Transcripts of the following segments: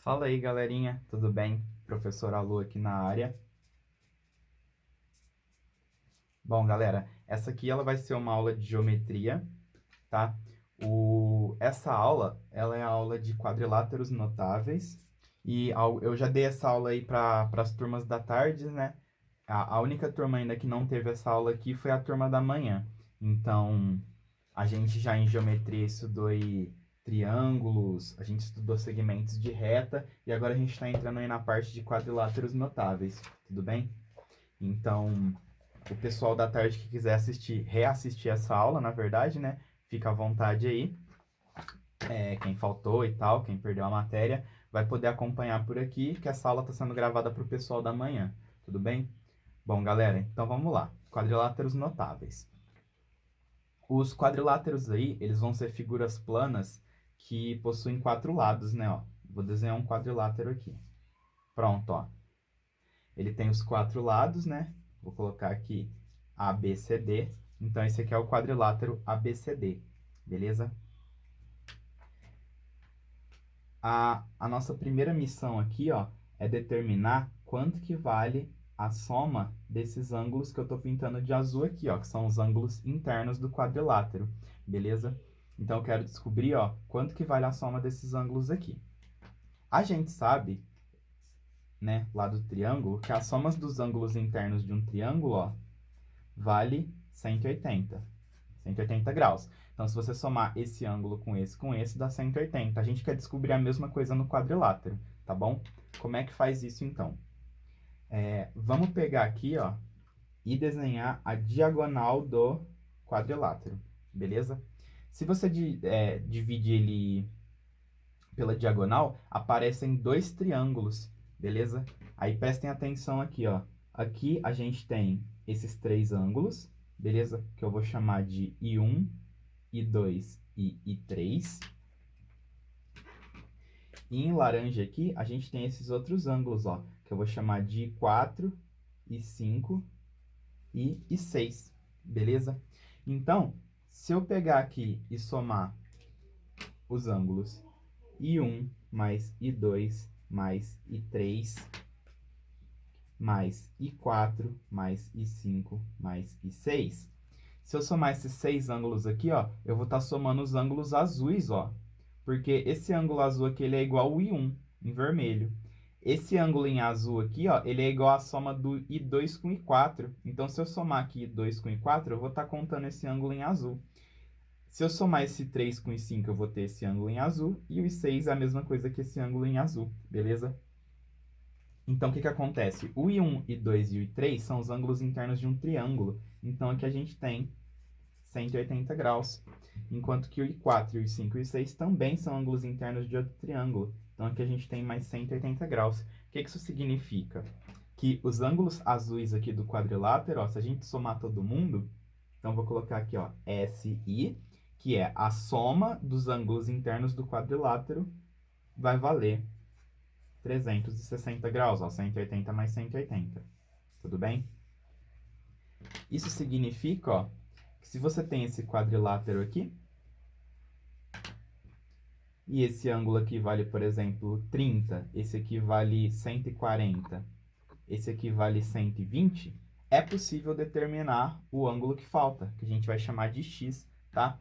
Fala aí, galerinha, tudo bem? Professor Alu aqui na área. Bom, galera, essa aqui ela vai ser uma aula de geometria, tá? Essa aula, ela é a aula de quadriláteros notáveis e eu já dei essa aula aí para as turmas da tarde, né? A única turma ainda que não teve essa aula aqui foi a turma da manhã. Então, a gente já em geometria estudou aí triângulos, a gente estudou segmentos de reta e agora a gente está entrando aí na parte de quadriláteros notáveis, tudo bem? Então, o pessoal da tarde que quiser assistir, reassistir essa aula, na verdade, né? Fica à vontade aí. Quem faltou e tal, quem perdeu a matéria, vai poder acompanhar por aqui, que essa aula está sendo gravada para o pessoal da manhã, tudo bem? Bom, galera, então vamos lá. Quadriláteros notáveis. Os quadriláteros aí, eles vão ser figuras planas que possuem quatro lados, né, ó. Vou desenhar um quadrilátero aqui. Pronto, ó. Ele tem os quatro lados, né? Vou colocar aqui ABCD. Então, esse aqui é o quadrilátero ABCD, beleza? A nossa primeira missão aqui, ó, é determinar quanto que vale a soma desses ângulos que eu estou pintando de azul aqui, ó, que são os ângulos internos do quadrilátero, beleza? Então, eu quero descobrir, ó, quanto que vale a soma desses ângulos aqui. A gente sabe, né, lá do triângulo, que as somas dos ângulos internos de um triângulo, ó, vale 180 graus. Então, se você somar esse ângulo com esse, dá 180. A gente quer descobrir a mesma coisa no quadrilátero, tá bom? Como é que faz isso, então? Vamos pegar aqui, ó, e desenhar a diagonal do quadrilátero, beleza? Se você dividir ele pela diagonal, aparecem dois triângulos, beleza? Aí prestem atenção aqui, ó. Aqui a gente tem esses três ângulos, beleza? Que eu vou chamar de I1, I2 e I3. E em laranja aqui, a gente tem esses outros ângulos, ó, que eu vou chamar de I4, I5 e I6, beleza? Então, se eu pegar aqui e somar os ângulos I1 mais I2 mais I3 mais I4 mais I5 mais I6, se eu somar esses seis ângulos aqui, ó, eu vou estar somando os ângulos azuis, ó. Porque esse ângulo azul aqui, ele é igual ao I1, em vermelho. Esse ângulo em azul aqui, ó, ele é igual à soma do I2 com I4. Então, se eu somar aqui I2 com I4, eu vou estar contando esse ângulo em azul. Se eu somar esse 3 com I5, eu vou ter esse ângulo em azul. E o I6 é a mesma coisa que esse ângulo em azul, beleza? Então, o que que acontece? O I1, I2 e o I3 são os ângulos internos de um triângulo. Então, aqui a gente tem 180 graus, enquanto que o I4, o I5 e o I6 também são ângulos internos de outro triângulo. Então, aqui a gente tem mais 180 graus. O que que isso significa? Que os ângulos azuis aqui do quadrilátero, ó, se a gente somar todo mundo, então vou colocar aqui, ó, SI, que é a soma dos ângulos internos do quadrilátero, vai valer 360 graus, ó, 180 mais 180. Tudo bem? Isso significa, ó, que se você tem esse quadrilátero aqui, e esse ângulo aqui vale, por exemplo, 30, esse aqui vale 140, esse aqui vale 120, é possível determinar o ângulo que falta, que a gente vai chamar de x, tá?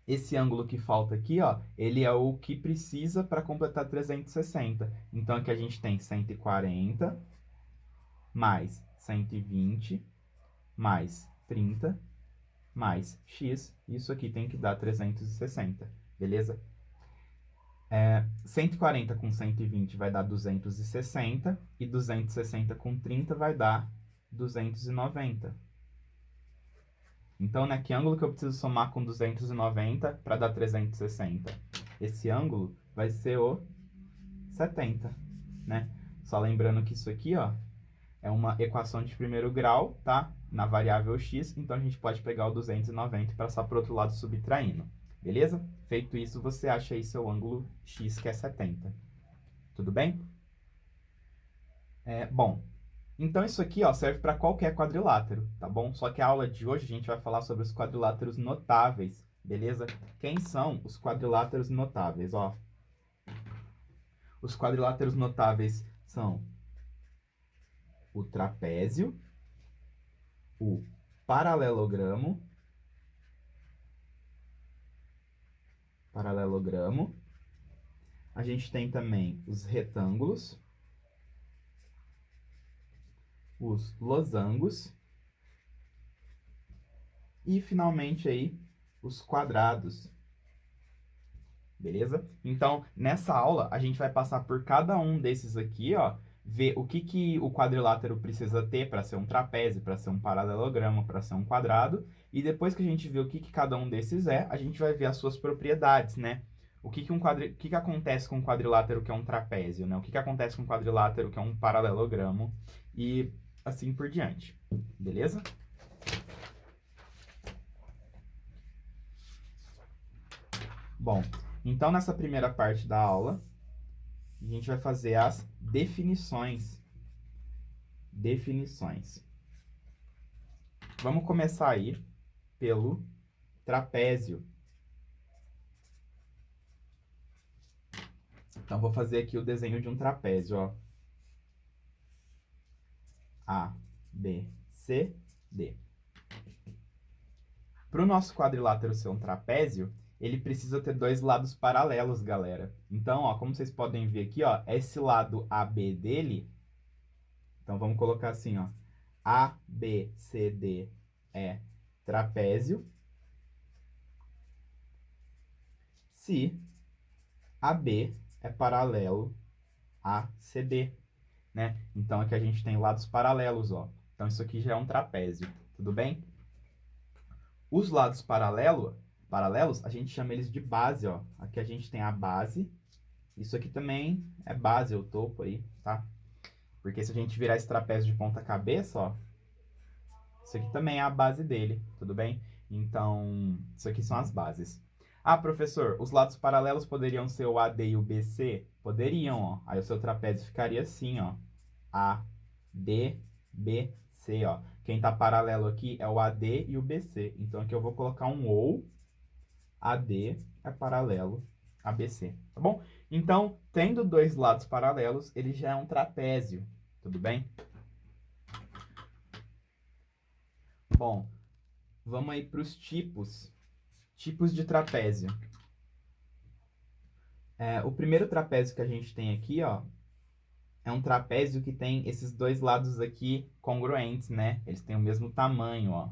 Esse ângulo que falta aqui, ó, ele é o que precisa para completar 360. Então, aqui a gente tem 140 mais 120 mais 30 mais x, isso aqui tem que dar 360, beleza? 140 com 120 vai dar 260, e 260 com 30 vai dar 290. Então, né, que ângulo que eu preciso somar com 290 para dar 360? Esse ângulo vai ser o 70, né? Só lembrando que isso aqui, ó, é uma equação de primeiro grau, tá? Na variável x, então a gente pode pegar o 290 e passar para o outro lado subtraindo, beleza? Feito isso, você acha aí seu ângulo x, que é 70. Tudo bem? Bom, então isso aqui, ó, serve para qualquer quadrilátero, tá bom? Só que a aula de hoje a gente vai falar sobre os quadriláteros notáveis, beleza? Quem são os quadriláteros notáveis, ó? Os quadriláteros notáveis são o trapézio, o paralelogramo, a gente tem também os retângulos, os losangos e, finalmente, aí, os quadrados. Beleza? Então, nessa aula, a gente vai passar por cada um desses aqui, ó, ver o que o quadrilátero precisa ter para ser um trapézio, para ser um paralelogramo, para ser um quadrado. E depois que a gente vê o que cada um desses é, a gente vai ver as suas propriedades, né? O que acontece com um quadrilátero que é um trapézio, né? O que acontece com um quadrilátero que é um paralelogramo e assim por diante. Beleza? Bom, então nessa primeira parte da aula, a gente vai fazer as definições. Vamos começar aí pelo trapézio. Então, vou fazer aqui o desenho de um trapézio, ó. A, B, C, D. Para o nosso quadrilátero ser um trapézio, ele precisa ter dois lados paralelos, galera. Então, ó, como vocês podem ver aqui, ó, esse lado AB dele, então vamos colocar assim, ó, A, B, C, D é trapézio se AB é paralelo a CD, né? Então, aqui a gente tem lados paralelos, ó. Então, isso aqui já é um trapézio, tudo bem? Os lados paralelos, a gente chama eles de base, ó. Aqui a gente tem a base. Isso aqui também é base, é o topo aí, tá? Porque se a gente virar esse trapézio de ponta cabeça, ó, isso aqui também é a base dele, tudo bem? Então, isso aqui são as bases. Ah, professor, os lados paralelos poderiam ser o AD e o BC? Poderiam, ó. Aí o seu trapézio ficaria assim, ó. AD, BC, ó. Quem tá paralelo aqui é o AD e o BC. Então, aqui eu vou colocar um ou. AD é paralelo a BC, tá bom? Então, tendo dois lados paralelos, ele já é um trapézio, tudo bem? Bom, vamos aí para os tipos de trapézio. O primeiro trapézio que a gente tem aqui, ó, é um trapézio que tem esses dois lados aqui congruentes, né? Eles têm o mesmo tamanho, ó.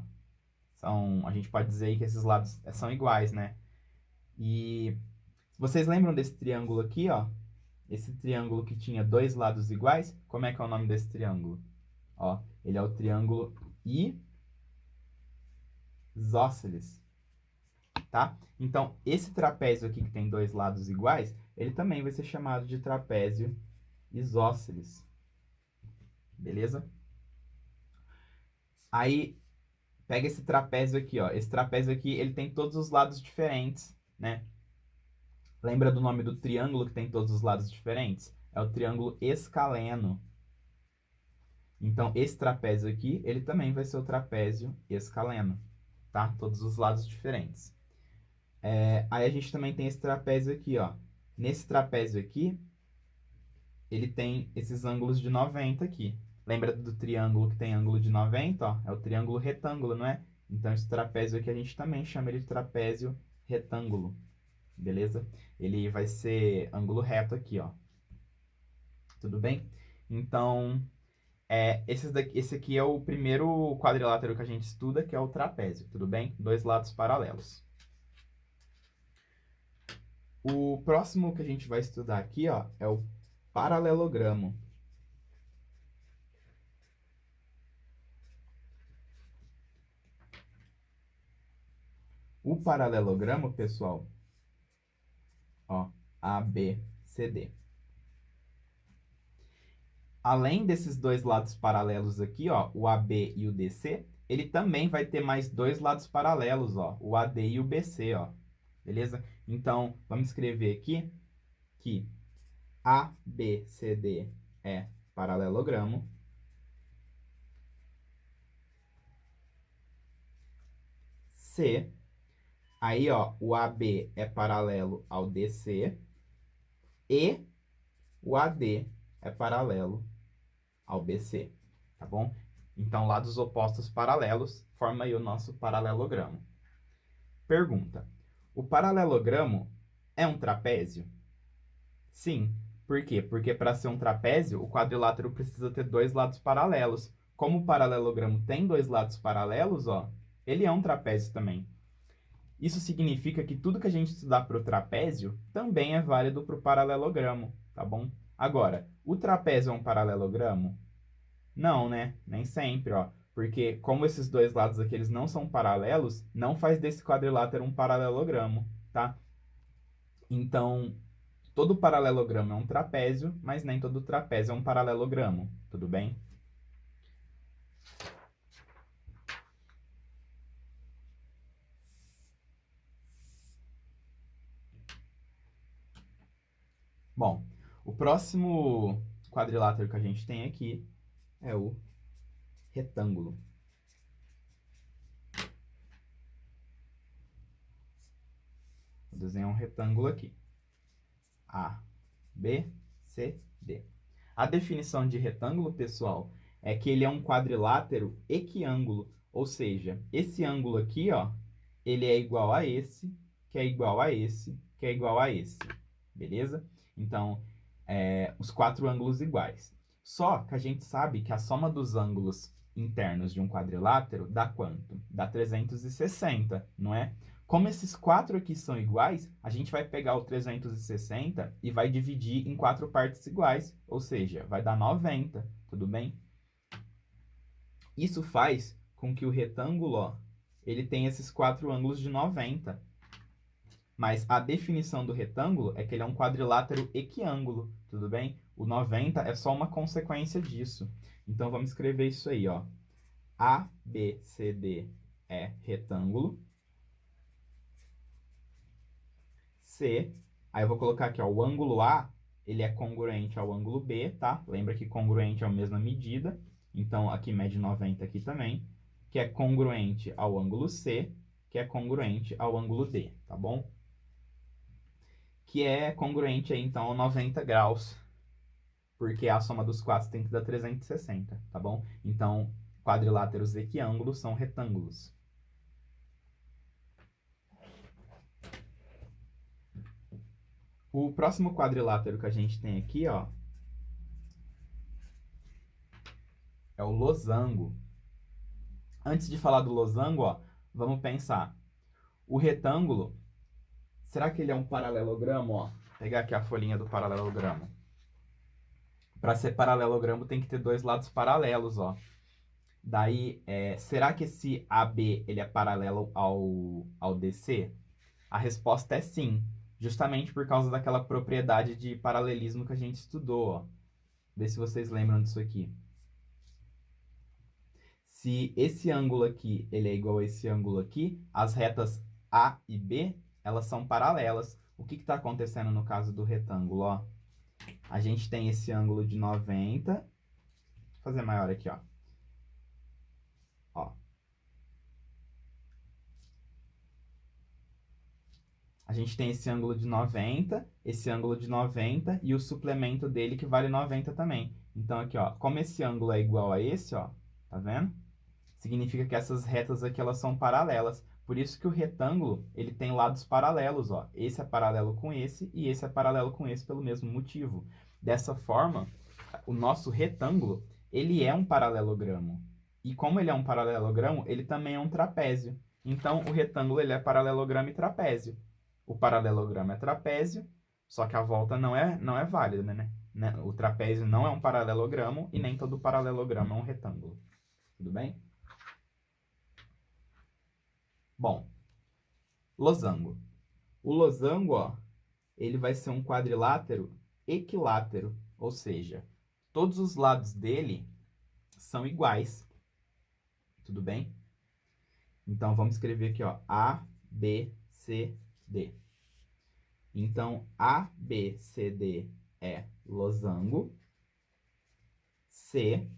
A gente pode dizer aí que esses lados são iguais, né? E vocês lembram desse triângulo aqui, ó? Esse triângulo que tinha dois lados iguais, como é que é o nome desse triângulo? Ó, ele é o triângulo isósceles, tá? Então, esse trapézio aqui que tem dois lados iguais, ele também vai ser chamado de trapézio isósceles. Beleza? Aí, pega esse trapézio aqui, ó. Esse trapézio aqui, ele tem todos os lados diferentes, né? Lembra do nome do triângulo que tem todos os lados diferentes? É o triângulo escaleno. Então, esse trapézio aqui, ele também vai ser o trapézio escaleno, tá? Todos os lados diferentes. Aí a gente também tem esse trapézio aqui, ó. Nesse trapézio aqui, ele tem esses ângulos de 90 aqui. Lembra do triângulo que tem ângulo de 90, ó? É o triângulo retângulo, não é? Então, esse trapézio aqui a gente também chama ele de trapézio retângulo, beleza? Ele vai ser ângulo reto aqui, ó. Tudo bem? Então, esse aqui é o primeiro quadrilátero que a gente estuda, que é o trapézio, tudo bem? Dois lados paralelos. O próximo que a gente vai estudar aqui, ó, é o paralelogramo. O paralelogramo, pessoal, ó, A, B, C, D. Além desses dois lados paralelos aqui, ó, o AB e o DC, ele também vai ter mais dois lados paralelos, ó, o AD e o BC, ó. Beleza? Então, vamos escrever aqui que ABCD é paralelogramo. C, aí ó, o AB é paralelo ao DC. E o AD é paralelo ao BC, tá bom? Então, lados opostos paralelos forma aí o nosso paralelogramo. Pergunta: o paralelogramo é um trapézio? Sim. Por quê? Porque para ser um trapézio, o quadrilátero precisa ter dois lados paralelos. Como o paralelogramo tem dois lados paralelos, ó, ele é um trapézio também. Isso significa que tudo que a gente estudar para o trapézio também é válido para o paralelogramo, tá bom? Agora, o trapézio é um paralelogramo? Não, né? Nem sempre, ó. Porque como esses dois lados aqui eles não são paralelos, não faz desse quadrilátero um paralelogramo, tá? Então, todo paralelogramo é um trapézio, mas nem todo trapézio é um paralelogramo, tudo bem? Bom, o próximo quadrilátero que a gente tem aqui é o retângulo. Vou desenhar um retângulo aqui. A, B, C, D. A definição de retângulo, pessoal, é que ele é um quadrilátero equiângulo, ou seja, esse ângulo aqui, ó, ele é igual a esse, que é igual a esse, que é igual a esse, beleza? Então, os quatro ângulos iguais. Só que a gente sabe que a soma dos ângulos internos de um quadrilátero dá quanto? Dá 360, não é? Como esses quatro aqui são iguais, a gente vai pegar o 360 e vai dividir em quatro partes iguais, ou seja, vai dar 90, tudo bem? Isso faz com que o retângulo, ó, ele tenha esses quatro ângulos de 90. Mas a definição do retângulo é que ele é um quadrilátero equiângulo, tudo bem? O 90 é só uma consequência disso. Então, vamos escrever isso aí, ó. ABCD é retângulo. C, aí eu vou colocar aqui, ó, o ângulo A, ele é congruente ao ângulo B, tá? Lembra que congruente é a mesma medida, então aqui mede 90 aqui também, que é congruente ao ângulo C, que é congruente ao ângulo D, tá bom? Que é congruente aí, então, a 90 graus, porque a soma dos quatro tem que dar 360, tá bom? Então, quadriláteros equiângulos são retângulos. O próximo quadrilátero que a gente tem aqui, ó, é o losango. Antes de falar do losango, ó, vamos pensar. O retângulo, será que ele é um paralelogramo? Ó? Vou pegar aqui a folhinha do paralelogramo. Para ser paralelogramo tem que ter dois lados paralelos, ó. Daí, será que esse AB ele é paralelo ao DC? A resposta é sim, justamente por causa daquela propriedade de paralelismo que a gente estudou, ó. Vê se vocês lembram disso aqui. Se esse ângulo aqui ele é igual a esse ângulo aqui, as retas A e B, elas são paralelas. O que está acontecendo no caso do retângulo? Ó? A gente tem esse ângulo de 90. Vou fazer maior aqui, ó. Ó. A gente tem esse ângulo de 90, esse ângulo de 90 e o suplemento dele que vale 90 também. Então aqui, ó, como esse ângulo é igual a esse, ó, tá vendo? Significa que essas retas aqui elas são paralelas. Por isso que o retângulo ele tem lados paralelos, ó. Esse é paralelo com esse e esse é paralelo com esse pelo mesmo motivo. Dessa forma, o nosso retângulo ele é um paralelogramo. E como ele é um paralelogramo, ele também é um trapézio. Então, o retângulo ele é paralelogramo e trapézio. O paralelogramo é trapézio, só que a volta não é válida, né? O trapézio não é um paralelogramo e nem todo paralelogramo é um retângulo. Tudo bem? Bom, losango. O losango, ó, ele vai ser um quadrilátero equilátero, ou seja, todos os lados dele são iguais. Tudo bem? Então, vamos escrever aqui, ó, A, B, C, D. Então, A, B, C, D é losango. C,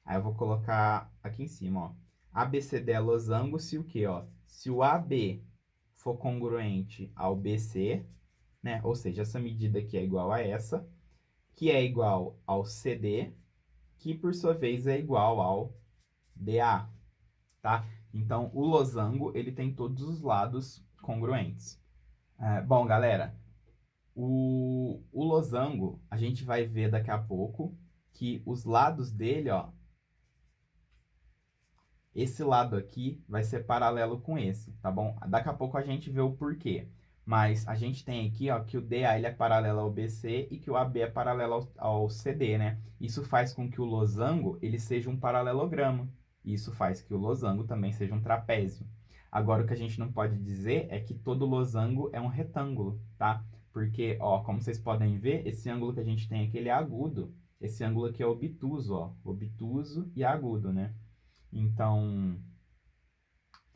aí eu vou colocar aqui em cima, ó. ABCD é losango se o quê, ó? Se o AB for congruente ao BC, né? Ou seja, essa medida aqui é igual a essa. que é igual ao CD, que por sua vez é igual ao DA, tá? Então, o losango, ele tem todos os lados congruentes. Bom, galera, o losango, a gente vai ver daqui a pouco que os lados dele, ó, esse lado aqui vai ser paralelo com esse, tá bom? Daqui a pouco a gente vê o porquê. Mas a gente tem aqui, ó, que o DA ele é paralelo ao BC e que o AB é paralelo ao CD, né? Isso faz com que o losango ele seja um paralelogramo. Isso faz que o losango também seja um trapézio. Agora, o que a gente não pode dizer é que todo losango é um retângulo, tá? Porque, ó, como vocês podem ver, esse ângulo que a gente tem aqui, ele é agudo. Esse ângulo aqui é obtuso, ó. Obtuso e agudo, né? Então,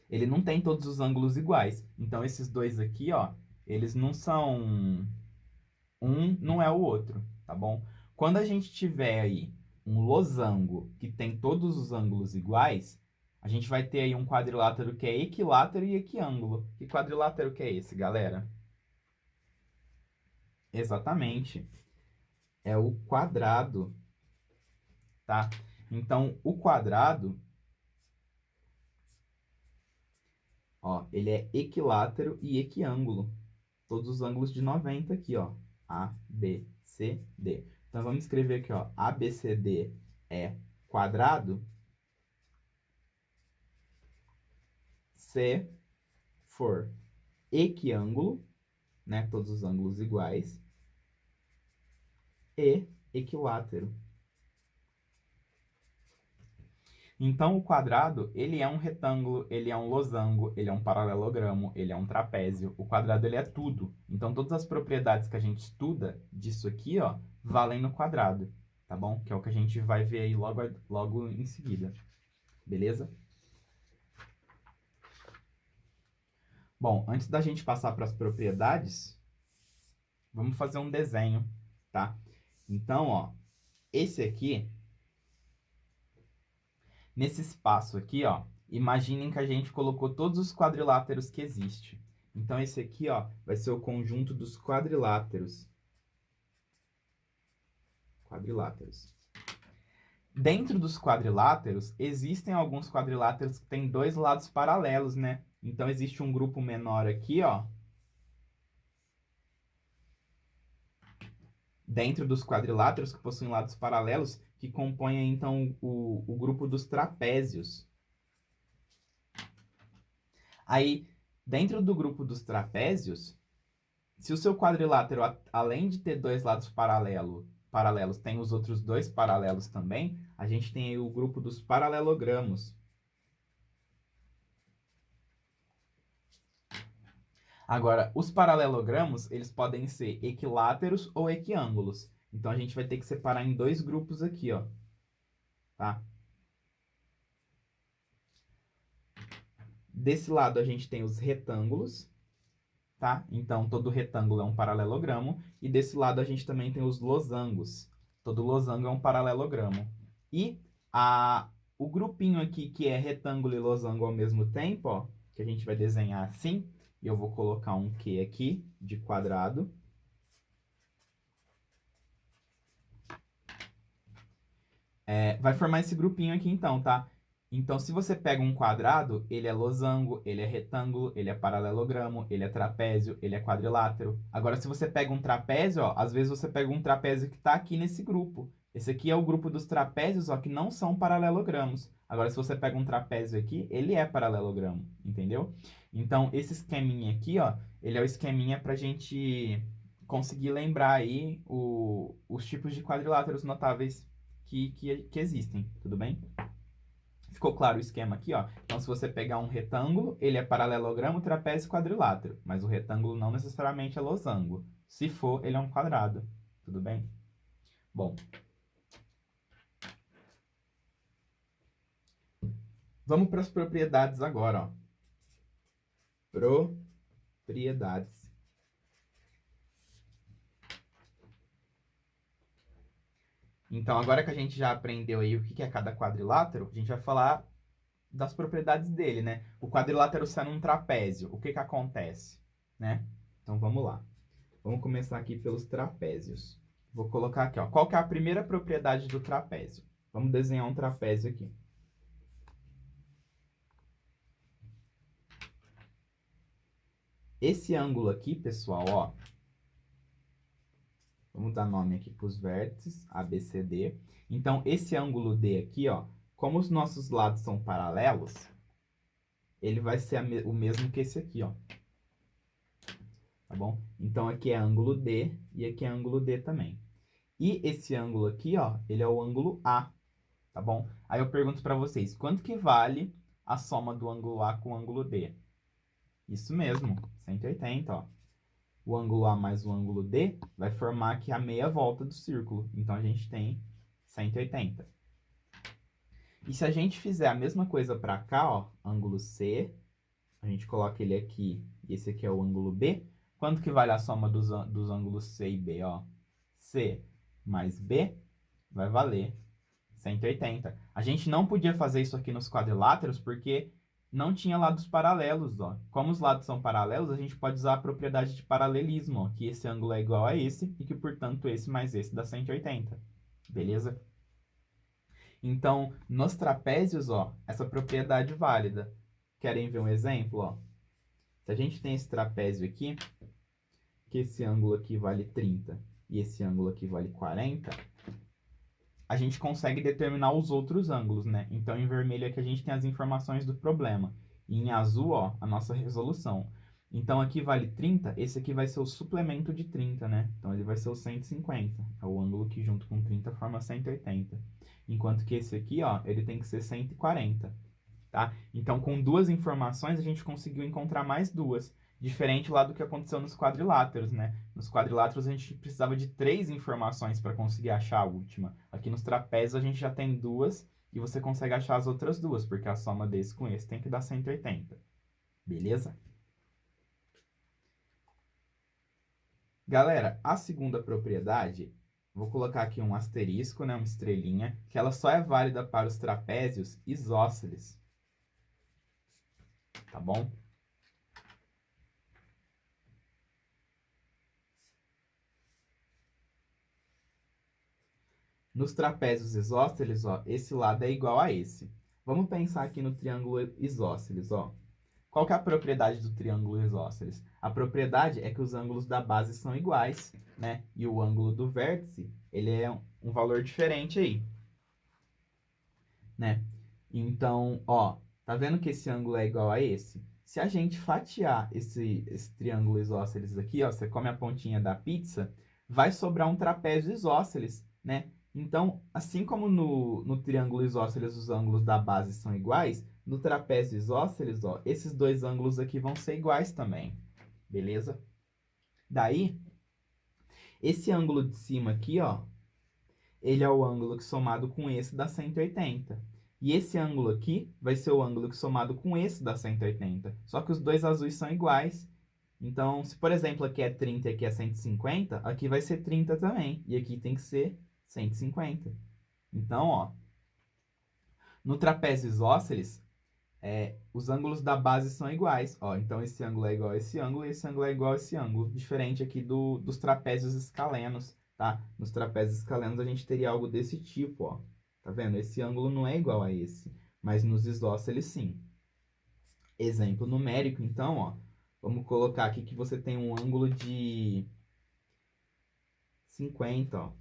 ele não tem todos os ângulos iguais. Então, esses dois aqui, ó, eles não são... Um não é o outro, tá bom? Quando a gente tiver aí um losango que tem todos os ângulos iguais, a gente vai ter aí um quadrilátero que é equilátero e equiângulo. Que quadrilátero que é esse, galera? Exatamente. É o quadrado, tá? Então, o quadrado... Ó, ele é equilátero e equiângulo. Todos os ângulos de 90 aqui, ó. A, B, C, D. Então, vamos escrever aqui, ó. ABCD é quadrado. Se for equiângulo, né? Todos os ângulos iguais. E equilátero. Então, o quadrado, ele é um retângulo, ele é um losango, ele é um paralelogramo, ele é um trapézio. O quadrado, ele é tudo. Então, todas as propriedades que a gente estuda disso aqui, ó, valem no quadrado, tá bom? Que é o que a gente vai ver aí logo em seguida. Beleza? Bom, antes da gente passar para as propriedades, vamos fazer um desenho, tá? Então, ó, esse aqui... Nesse espaço aqui, ó, imaginem que a gente colocou todos os quadriláteros que existem. Então, esse aqui, ó, vai ser o conjunto dos quadriláteros. Quadriláteros. Dentro dos quadriláteros, existem alguns quadriláteros que têm dois lados paralelos, né? Então, existe um grupo menor aqui, ó. Dentro dos quadriláteros que possuem lados paralelos, que compõem, então, o grupo dos trapézios. Aí, dentro do grupo dos trapézios, se o seu quadrilátero, além de ter dois lados paralelos, tem os outros dois paralelos também, a gente tem aí o grupo dos paralelogramos. Agora, os paralelogramos, eles podem ser equiláteros ou equiângulos. Então, a gente vai ter que separar em dois grupos aqui, ó. Tá? Desse lado, a gente tem os retângulos, tá? Então, todo retângulo é um paralelogramo. E desse lado, a gente também tem os losangos. Todo losango é um paralelogramo. E o grupinho aqui, que é retângulo e losango ao mesmo tempo, ó, que a gente vai desenhar assim, e eu vou colocar um Q aqui, de quadrado. Vai formar esse grupinho aqui então, tá? Então, se você pega um quadrado, ele é losango, ele é retângulo, ele é paralelogramo, ele é trapézio, ele é quadrilátero. Agora, se você pega um trapézio, ó, às vezes você pega um trapézio que está aqui nesse grupo. Esse aqui é o grupo dos trapézios, ó, que não são paralelogramos. Agora, se você pega um trapézio aqui, ele é paralelogramo, entendeu? Então, esse esqueminha aqui, ó, ele é o esqueminha para a gente conseguir lembrar aí os tipos de quadriláteros notáveis que existem, tudo bem? Ficou claro o esquema aqui, ó? Então, se você pegar um retângulo, ele é paralelogramo, trapézio e quadrilátero. Mas o retângulo não necessariamente é losango. Se for, ele é um quadrado. Tudo bem? Bom. Vamos para as propriedades agora, ó. Propriedades. Então, agora que a gente já aprendeu aí o que é cada quadrilátero, a gente vai falar das propriedades dele, né? O quadrilátero sendo um trapézio, o que acontece, né? Então, vamos lá. Vamos começar aqui pelos trapézios. Vou colocar aqui, ó. Qual que é a primeira propriedade do trapézio? Vamos desenhar um trapézio aqui. Esse ângulo aqui, pessoal, ó. Vamos dar nome aqui para os vértices, ABCD. Então, esse ângulo D aqui, ó. Como os nossos lados são paralelos, ele vai ser o mesmo que esse aqui, ó. Tá bom? Então, aqui é ângulo D e aqui é ângulo D também. E esse ângulo aqui, ó, ele é o ângulo A, tá bom? Aí eu pergunto para vocês, quanto que vale a soma do ângulo A com o ângulo D? Isso mesmo, 180, ó. O ângulo A mais o ângulo D vai formar aqui a meia volta do círculo. Então, a gente tem 180. E se a gente fizer a mesma coisa para cá, ó, ângulo C, a gente coloca ele aqui, e esse aqui é o ângulo B, quanto que vale a soma dos ângulos C e B, ó? C mais B vai valer 180. A gente não podia fazer isso aqui nos quadriláteros porque não tinha lados paralelos, ó. Como os lados são paralelos, a gente pode usar a propriedade de paralelismo, ó, que esse ângulo é igual a esse e que, portanto, esse mais esse dá 180. Beleza? Então, nos trapézios, ó, essa propriedade válida. Querem ver um exemplo, ó? Se a gente tem esse trapézio aqui, que esse ângulo aqui vale 30 e esse ângulo aqui vale 40, a gente consegue determinar os outros ângulos, né? Então, em vermelho aqui a gente tem as informações do problema. E em azul, ó, a nossa resolução. Então, aqui vale 30, esse aqui vai ser o suplemento de 30, né? Então, ele vai ser o 150. É o ângulo que junto com 30 forma 180. Enquanto que esse aqui, ó, ele tem que ser 140, tá? Então, com duas informações, a gente conseguiu encontrar mais duas. Diferente lá do que aconteceu nos quadriláteros, né? Nos quadriláteros a gente precisava de 3 informações para conseguir achar a última. Aqui nos trapézios a gente já tem duas e você consegue achar as outras duas, porque a soma desse com esse tem que dar 180. Beleza? Galera, a segunda propriedade, vou colocar aqui um asterisco, né, uma estrelinha, que ela só é válida para os trapézios isósceles. Tá bom? Nos trapézios isósceles, ó, esse lado é igual a esse. Vamos pensar aqui no triângulo isósceles, ó. Qual que é a propriedade do triângulo isósceles? A propriedade é que os ângulos da base são iguais, né? E o ângulo do vértice, ele é um valor diferente aí, né? Então, ó, tá vendo que esse ângulo é igual a esse? Se a gente fatiar esse triângulo isósceles aqui, ó, você come a pontinha da pizza, vai sobrar um trapézio isósceles, né? Então, assim como no triângulo isósceles os ângulos da base são iguais, no trapézio isósceles, ó, esses dois ângulos aqui vão ser iguais também, beleza? Daí, esse ângulo de cima aqui, ó, ele é o ângulo que somado com esse dá 180. E esse ângulo aqui vai ser o ângulo que somado com esse dá 180. Só que os dois azuis são iguais. Então, se por exemplo aqui é 30 e aqui é 150, aqui vai ser 30 também. E aqui tem que ser 150. Então, ó, no trapézio isósceles, os ângulos da base são iguais. Ó, então, esse ângulo é igual a esse ângulo e esse ângulo é igual a esse ângulo. Diferente aqui dos trapézios escalenos, tá? Nos trapézios escalenos a gente teria algo desse tipo, ó. Tá vendo? Esse ângulo não é igual a esse, mas nos isósceles sim. Exemplo numérico, então, ó. Vamos colocar aqui que você tem um ângulo de 50, ó.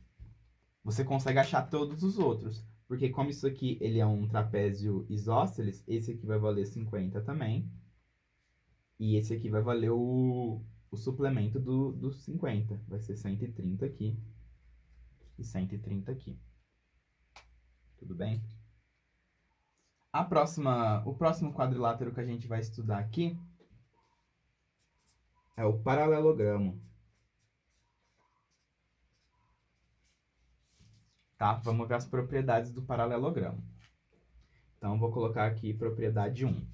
Você consegue achar todos os outros. Porque como isso aqui ele é um trapézio isósceles, esse aqui vai valer 50 também. E esse aqui vai valer o suplemento do 50. Vai ser 130 aqui e 130 aqui. Tudo bem? O próximo quadrilátero que a gente vai estudar aqui é o paralelogramo. Tá? Vamos ver as propriedades do paralelogramo. Então, vou colocar aqui propriedade 1.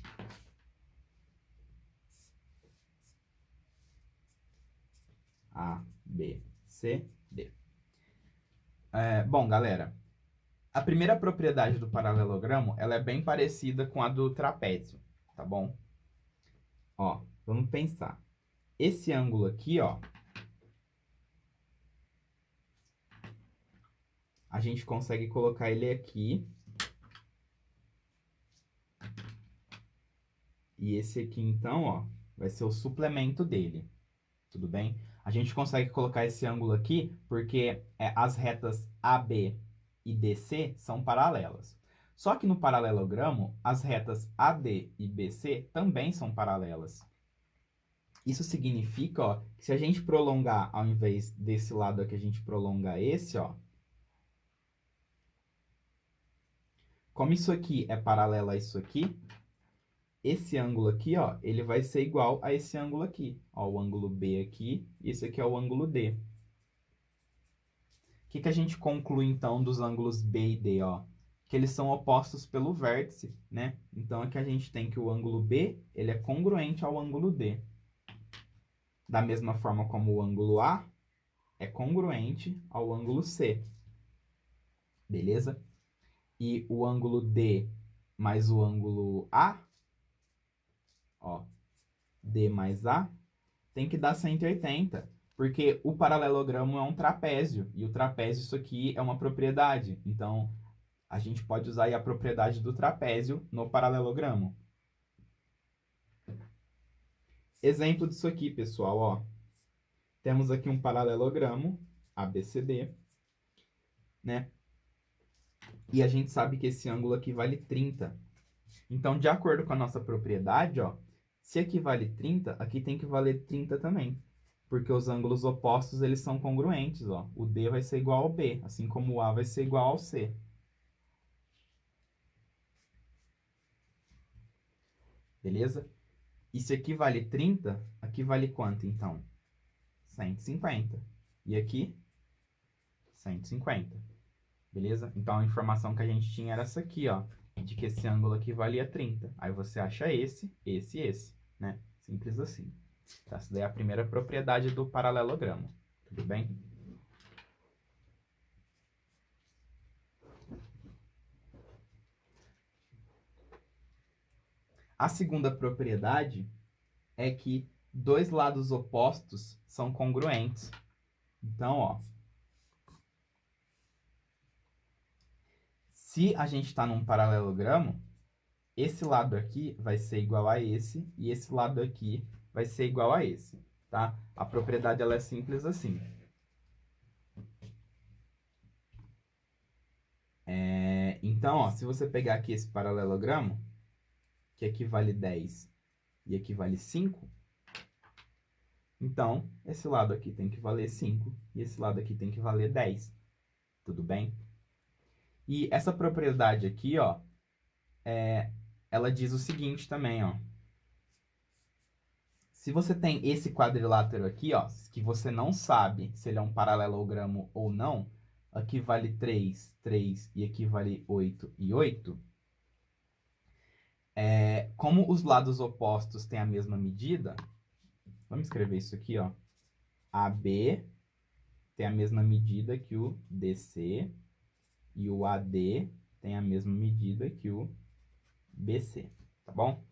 A, B, C, D. Bom, galera, a primeira propriedade do paralelogramo, ela é bem parecida com a do trapézio, tá bom? Ó, vamos pensar. Esse ângulo aqui, ó, a gente consegue colocar ele aqui. E esse aqui, então, ó, vai ser o suplemento dele. Tudo bem? A gente consegue colocar esse ângulo aqui porque as retas AB e DC são paralelas. Só que no paralelogramo, as retas AD e BC também são paralelas. Isso significa, ó, que se a gente prolongar, ao invés desse lado aqui, a gente prolongar esse, ó. Como isso aqui é paralelo a isso aqui, esse ângulo aqui, ó, ele vai ser igual a esse ângulo aqui. Ó, o ângulo B aqui, e esse aqui é o ângulo D. O que a gente conclui, então, dos ângulos B e D, ó? Que eles são opostos pelo vértice, né? Então, aqui a gente tem que o ângulo B, ele é congruente ao ângulo D. Da mesma forma como o ângulo A é congruente ao ângulo C. Beleza? E o ângulo D mais o ângulo A, ó, D mais A, tem que dar 180, porque o paralelogramo é um trapézio, e o trapézio, isso aqui é uma propriedade. Então, a gente pode usar aí a propriedade do trapézio no paralelogramo. Exemplo disso aqui, pessoal, ó. Temos aqui um paralelogramo, ABCD, né? E a gente sabe que esse ângulo aqui vale 30. Então, de acordo com a nossa propriedade, ó, se aqui vale 30, aqui tem que valer 30 também. Porque os ângulos opostos, eles são congruentes, ó. O D vai ser igual ao B, assim como o A vai ser igual ao C. Beleza? E se aqui vale 30, aqui vale quanto, então? 150. E aqui? 150. Beleza? Então, a informação que a gente tinha era essa aqui, ó. De que esse ângulo aqui valia 30. Aí você acha esse, né? Simples assim. Tá? Essa daí é a primeira propriedade do paralelogramo. Tudo bem? A segunda propriedade é que dois lados opostos são congruentes. Então, ó, se a gente está num paralelogramo, esse lado aqui vai ser igual a esse e esse lado aqui vai ser igual a esse, tá? A propriedade ela é simples assim. Então, ó, se você pegar aqui esse paralelogramo, que aqui vale 10 e aqui vale 5, então, esse lado aqui tem que valer 5 e esse lado aqui tem que valer 10. Tudo bem? E essa propriedade aqui, ó, ela diz o seguinte também, ó. Se você tem esse quadrilátero aqui, ó, que você não sabe se ele é um paralelogramo ou não, aqui vale 3, 3 e aqui vale 8 e 8. Como os lados opostos têm a mesma medida, vamos escrever isso aqui, ó. AB tem a mesma medida que o DC e o AD tem a mesma medida que o BC, tá bom?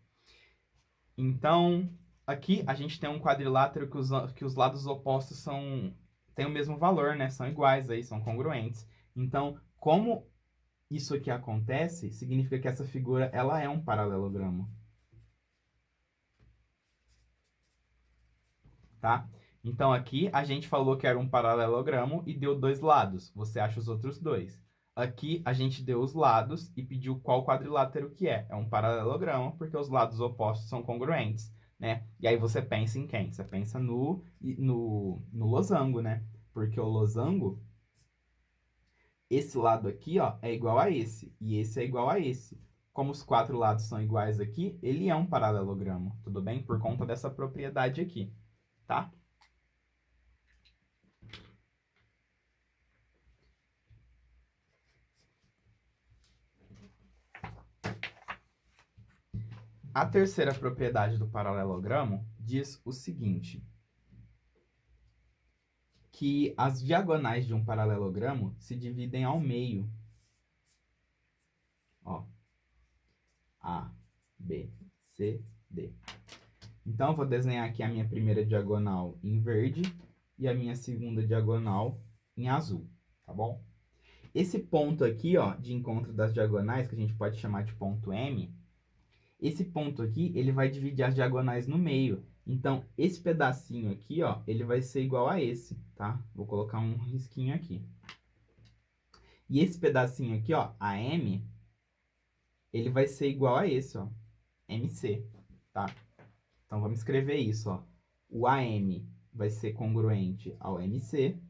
Então, aqui a gente tem um quadrilátero que os lados opostos têm o mesmo valor, né? São iguais aí, são congruentes. Então, como isso aqui acontece, significa que essa figura ela é um paralelogramo. Tá? Então, aqui a gente falou que era um paralelogramo e deu dois lados. Você acha os outros dois. Aqui a gente deu os lados e pediu qual quadrilátero que é. É um paralelogramo porque os lados opostos são congruentes, né? E aí você pensa em quem? Você pensa no losango, né? Porque o losango, esse lado aqui, ó, é igual a esse. E esse é igual a esse. Como os quatro lados são iguais aqui, ele é um paralelogramo, tudo bem? Por conta dessa propriedade aqui, tá? A terceira propriedade do paralelogramo diz o seguinte, que as diagonais de um paralelogramo se dividem ao meio. Ó, A, B, C, D. Então, eu vou desenhar aqui a minha primeira diagonal em verde e a minha segunda diagonal em azul, tá bom? esse ponto aqui, ó, de encontro das diagonais, que a gente pode chamar de ponto M, esse ponto aqui, ele vai dividir as diagonais no meio. Então, esse pedacinho aqui, ó, ele vai ser igual a esse, tá? Vou colocar um risquinho aqui. E esse pedacinho aqui, ó, AM, ele vai ser igual a esse, ó, MC, tá? Então, vamos escrever isso, ó. O AM vai ser congruente ao MC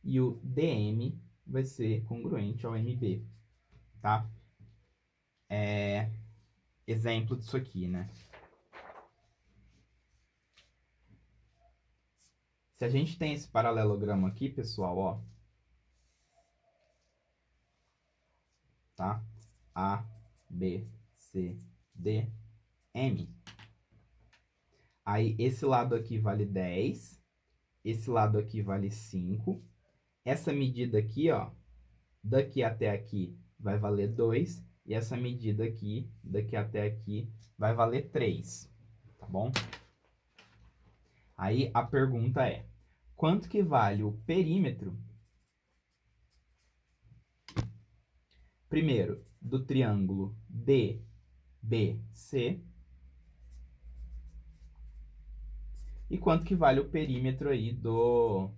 e o DM vai ser congruente ao MB, tá? Exemplo disso aqui, né? Se a gente tem esse paralelogramo aqui, pessoal, ó, tá? A, B, C, D, M. Aí, esse lado aqui vale 10, esse lado aqui vale 5. Essa medida aqui, ó, daqui até aqui vai valer 2, e essa medida aqui, daqui até aqui, vai valer 3, tá bom? Aí, a pergunta é, quanto que vale o perímetro, primeiro, do triângulo DBC, e quanto que vale o perímetro aí do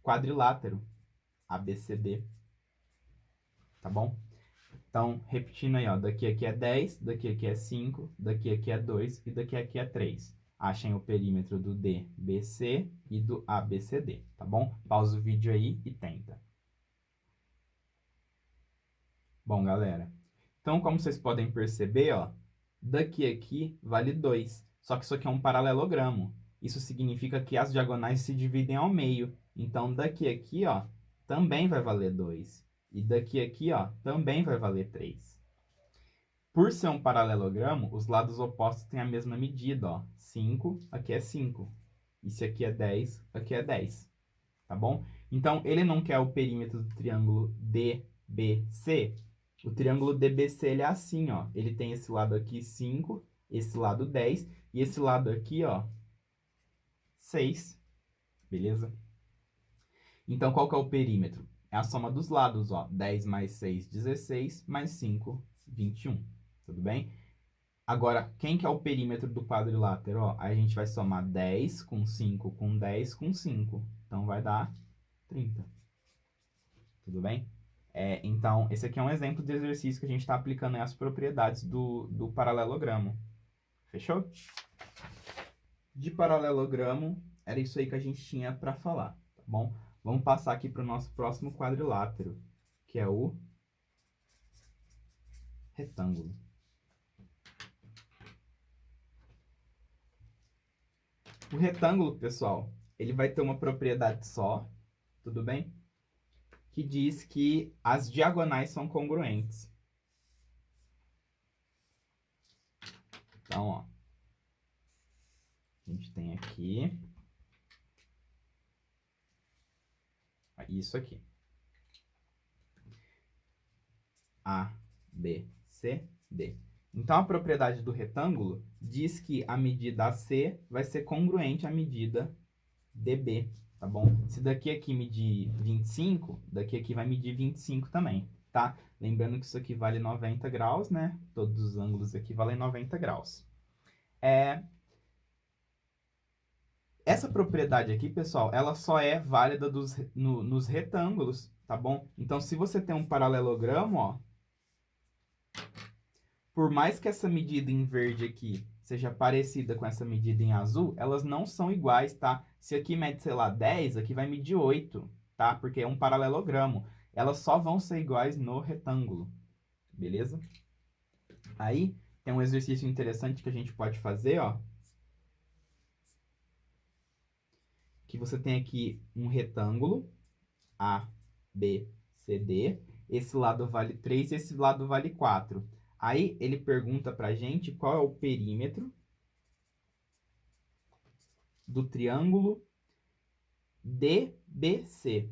quadrilátero ABCD, tá bom? Então, repetindo aí, ó, daqui aqui é 10, daqui aqui é 5, daqui aqui é 2 e daqui aqui é 3. Achem o perímetro do DBC e do ABCD, tá bom? Pausa o vídeo aí e tenta. Bom, galera, então como vocês podem perceber, ó, daqui aqui vale 2, só que isso aqui é um paralelogramo. Isso significa que as diagonais se dividem ao meio. Então, daqui aqui, ó, também vai valer 2. E daqui aqui, ó, também vai valer 3. Por ser um paralelogramo, os lados opostos têm a mesma medida, ó. 5, aqui é 5. E se aqui é 10, aqui é 10. Tá bom? Então, ele não quer o perímetro do triângulo DBC. O triângulo DBC, ele é assim, ó. Ele tem esse lado aqui 5, esse lado 10, e esse lado aqui, ó, 6. Beleza? Então, qual que é o perímetro? É a soma dos lados, ó. 10 mais 6, 16, mais 5, 21. Tudo bem? Agora, quem que é o perímetro do quadrilátero? Ó, aí a gente vai somar 10 com 5 com 10 com 5. Então, vai dar 30. Tudo bem? Então, esse aqui é um exemplo de exercício que a gente está aplicando as propriedades do paralelogramo. Fechou? De paralelogramo, era isso aí que a gente tinha para falar, tá bom? Vamos passar aqui para o nosso próximo quadrilátero, que é o retângulo. O retângulo, pessoal, ele vai ter uma propriedade só, tudo bem? Que diz que as diagonais são congruentes. Então, ó, a gente tem aqui isso aqui. A, B, C, D. Então, a propriedade do retângulo diz que a medida AC vai ser congruente à medida DB, tá bom? Se daqui aqui medir 25, daqui aqui vai medir 25 também, tá? Lembrando que isso aqui vale 90 graus, né? Todos os ângulos aqui valem 90 graus. Essa propriedade aqui, pessoal, ela só é válida nos retângulos, tá bom? Então, se você tem um paralelogramo, ó, por mais que essa medida em verde aqui seja parecida com essa medida em azul, elas não são iguais, tá? Se aqui mede, sei lá, 10, aqui vai medir 8, tá? Porque é um paralelogramo. Elas só vão ser iguais no retângulo, beleza? Aí, tem um exercício interessante que a gente pode fazer, ó. Que você tem aqui um retângulo, A, B, C, D. Esse lado vale 3 e esse lado vale 4. Aí ele pergunta pra gente qual é o perímetro do triângulo DBC.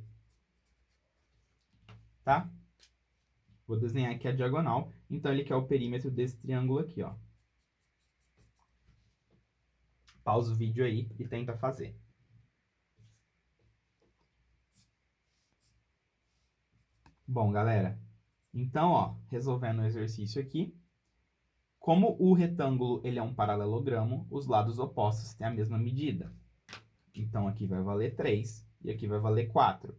Tá? Vou desenhar aqui a diagonal. Então, ele quer o perímetro desse triângulo aqui, ó. Pausa o vídeo aí e tenta fazer. Bom, galera, então, ó, resolvendo o exercício aqui, como o retângulo ele é um paralelogramo, os lados opostos têm a mesma medida. Então, aqui vai valer 3 e aqui vai valer 4.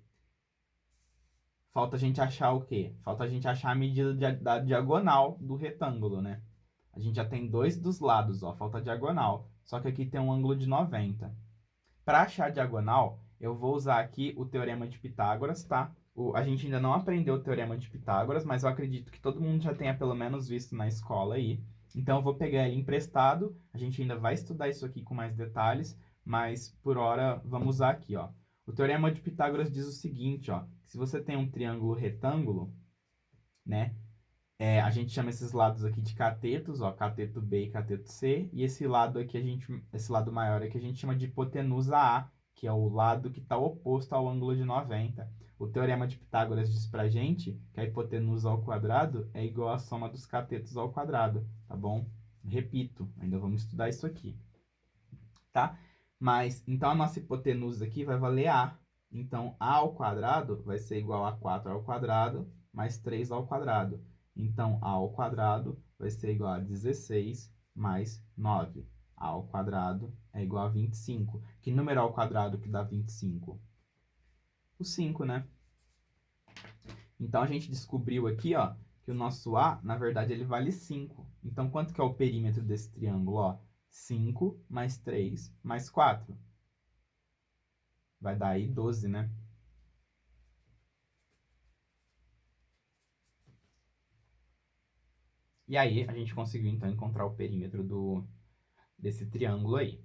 Falta a gente achar o quê? Falta a gente achar a medida da diagonal do retângulo, né? A gente já tem dois dos lados, ó, falta a diagonal. Só que aqui tem um ângulo de 90. Para achar a diagonal, eu vou usar aqui o Teorema de Pitágoras, tá? A gente ainda não aprendeu o Teorema de Pitágoras, mas eu acredito que todo mundo já tenha pelo menos visto na escola aí. Então, eu vou pegar ele emprestado. A gente ainda vai estudar isso aqui com mais detalhes, mas por hora vamos usar aqui, ó. O Teorema de Pitágoras diz o seguinte, ó. Se você tem um triângulo retângulo, né? A gente chama esses lados aqui de catetos, ó, cateto B e cateto C, e esse lado aqui, esse lado maior aqui a gente chama de hipotenusa A, que é o lado que está oposto ao ângulo de 90. O Teorema de Pitágoras diz pra gente que a hipotenusa ao quadrado é igual à soma dos catetos ao quadrado, tá bom? Repito, ainda vamos estudar isso aqui, tá? Mas, então a nossa hipotenusa aqui vai valer A. Então, A ao quadrado vai ser igual a 4 ao quadrado mais 3 ao quadrado. Então, A ao quadrado vai ser igual a 16 mais 9. A ao quadrado é igual a 25. Que número ao quadrado que dá 25? O 5, né? Então, a gente descobriu aqui, ó, que o nosso A, na verdade, ele vale 5. Então, quanto que é o perímetro desse triângulo, ó? 5 mais 3 mais 4. Vai dar aí 12, né? E aí, a gente conseguiu, então, encontrar o perímetro desse triângulo aí.